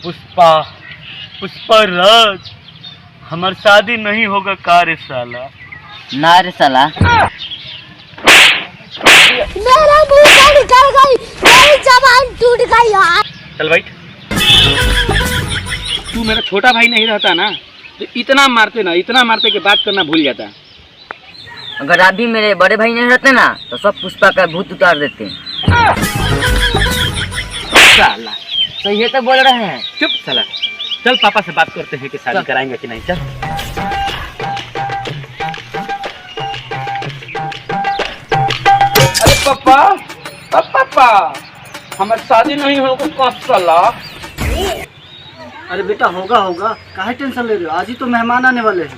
पुष्पा पुष्पा राज, हमार शादी नहीं होगा का रे साला? ना रे साला। मेरा मुंह से निकल गई, मेरी जबान टूट गई यार। चल बैठ। तू मेरा छोटा भाई नहीं रहता ना तो इतना मारते कि बात करना भूल जाता। अगर आप भी मेरे बड़े भाई नहीं रहते ना तो सब पुष्पा का भूत उतार देते। साला तो ये तो बोल रहे हैं। चुप साला। चल पापा से बात करते हैं कि शादी कराएंगे कि नहीं। चल अरे पापा हमारी शादी नहीं होगा कब साला? अरे बेटा होगा, काहे टेंशन ले रहे हो? आज ही तो मेहमान आने वाले हैं।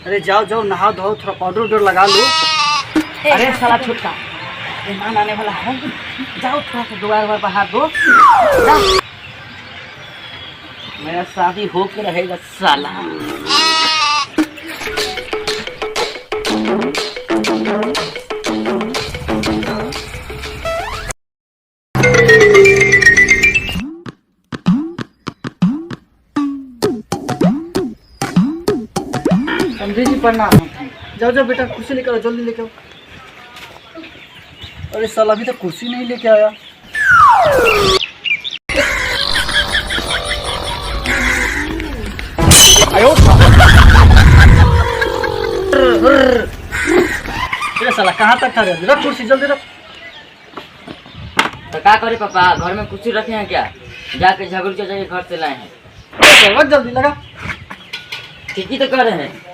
अरे जाओ नहा धो, थोड़ा पाउडर उडर लगा लो। अरे साला छोटा, मेहमान आने वाला है, जाओ थोड़ा सा द्वार बाहर दो। मेरा शादी होके रहेगा साला। समझे जी, प्रणाम। जाओ बेटा, कुर्सी लेकर आओ, जल्दी लेके आओ। अरे साला अभी तक कुर्सी नहीं लेके आया। अरे साला कहाँ तक खड़े? रख कुर्सी, जल्दी रख। तो क्या करे पापा, घर में कुर्सी रखे हैं क्या? जाके झगड़ू चाचा के घर से लाए हैं। रख जल्दी, लगा। ठीक ही तो कर रहे हैं।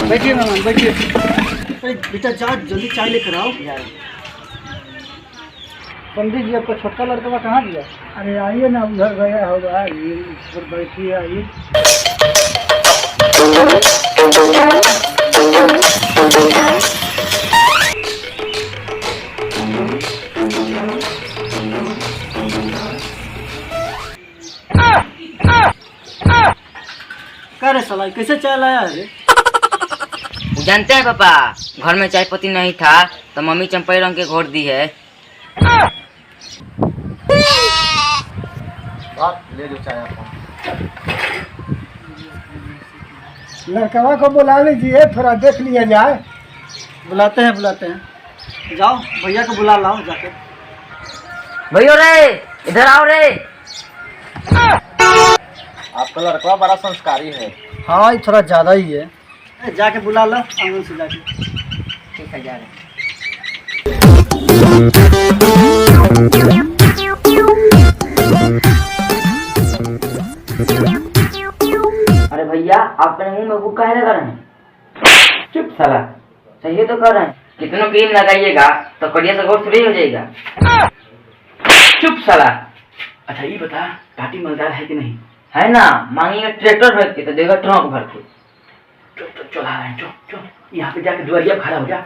बैठिए मेहमान, बैठिए। अरे बेटा जा, जल्दी चाय लेकर आओ। पंडित जी, आपका छोटा लड़का कहाँ गया? अरे आइए ना, उधर गया होगा। इधर बैठिए, आइए। क्या रे साला, कैसे चाय लाया है? जानते हैं पापा, घर में चाय पत्ती नहीं था तो मम्मी चंपई रंग के घोट दी है। ले दो चाय आपको। लड़कवा को बुला लीजिए, थोड़ा देख लिया जाए। बुलाते हैं। जाओ भैया को बुला लाओ जाके। भैया रे, इधर आओ रे। आपका लड़का बड़ा संस्कारी है। हाँ, ये थोड़ा ज्यादा ही है। जाके बुला लो, आंगन से जाके। ठीक है, जा रहे। अरे भैया, आप अपने मुंह में गुक्का है लगा रहे हैं? चुप साला। सही तो कर रहे हैं। कितनों क्रीम लगाइएगा तो कड़िया से घोट फ्री हो जाएगा। चुप साला। अच्छा ये बता, पार्टी मजेदार है कि नहीं? है ना, मांगेगा ट्रैक्टर भर के तो देगा ट्रक भर के। चला रहे हैं, चल यहाँ पे जाके दुआरिया खड़ा हो जा।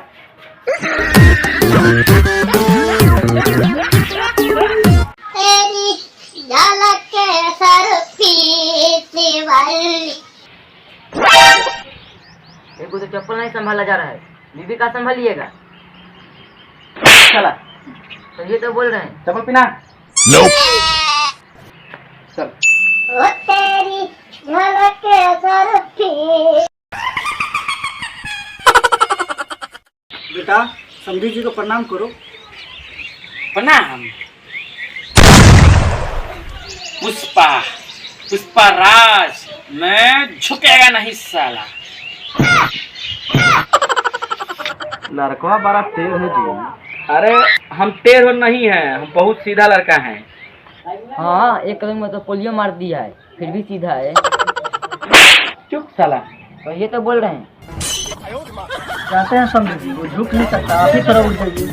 एक तो चप्पल नहीं संभाला जा रहा है, बीबी का संभालिएगा। चला तो ये तो बोल रहे हैं। चप्पल पहना। चल। बेटा, समधी जी को प्रणाम करो। प्रणाम। पुष्पा राज, मैं झुकेगा नहीं साला। लड़का बड़ा तेज है जी। अरे हम टेढ़ नहीं है, हम बहुत सीधा लड़का है। हाँ, एक कदम में तो पोलियो मार दिया है, फिर भी सीधा है। चुप साला। तो ये तो बोल रहे हैं। चाहते हैं समधी जी, वो झुक नहीं सकता, आप ही तरह उठ जाइए।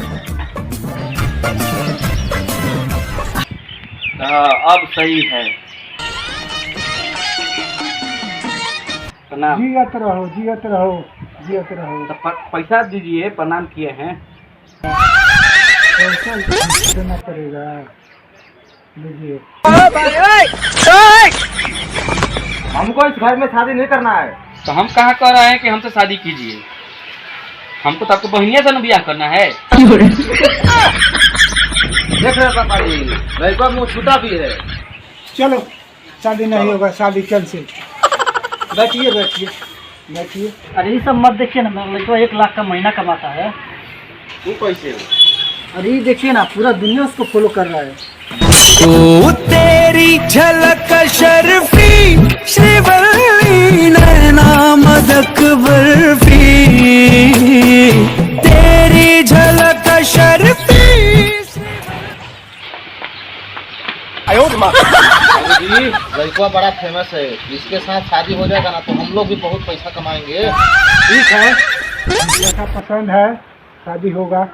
अब सही है। प्रणाम। जियत रहो। तो पैसा दीजिए, प्रणाम किए हैं। पैसा देना पड़ेगा, लीजिए। हमको इस घर में शादी नहीं करना है। तो हम कहाँ कह रहे हैं कि हमसे शादी कीजिए? हमको तो आपको बहनिया से न ब्याह करना है। देख रहे पापा जी, लड़का मुँह छूटा भी है। चलो शादी नहीं होगा, शादी कैंसिल। बैठिए बैठिए बैठिए। अरे ये सब मत देखिए ना, मेरा लड़का 1 लाख का महीना कमाता है। तू कैसे हो? अरे ये देखिए ना, पूरा दुनिया उसको फॉलो कर रहा है। तू तेरी झलक शर्फी श्रीवल्ली नैना मदक बर्फी, तेरी झलक शर्फी। जी लड़का बड़ा फेमस है, इसके साथ शादी हो जाएगा ना तो हम लोग भी बहुत पैसा कमाएंगे। ठीक है, लड़का पसंद है, शादी होगा।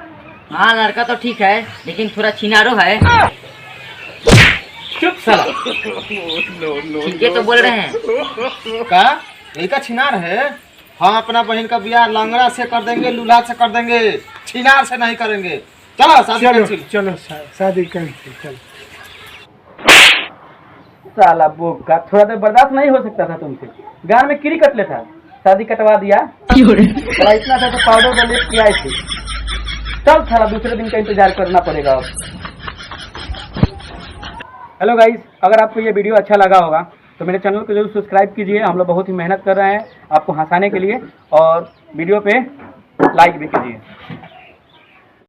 हाँ लड़का तो ठीक है, लेकिन थोड़ा छिनारो है। चुप साला। ठीक है तो बोल रहे हैं। का लड़का छिनार है? हम अपना बहन का ब्याह लंगड़ा से कर देंगे, लूल्हा से कर देंगे, छिनार से नहीं करेंगे। चलो शादी चलो कैंसिल। चलो शादी कैंसिल। चलो साला बोका, थोड़ा देर बर्दाश्त नहीं हो सकता था तुमसे। गान में कीड़ी कटले था, शादी कटवा दिया। साला इतना था तो पाउडर वाले लेके आए थे। चल साला दूसरे दिन का इंतजार करना पड़ेगा अब। हेलो गाइस, अगर आपको ये वीडियो अच्छा लगा होगा तो मेरे चैनल को जरूर सब्सक्राइब कीजिए। हम लोग बहुत ही मेहनत कर रहे हैं आपको हंसाने के लिए, और वीडियो पे लाइक भी कीजिए।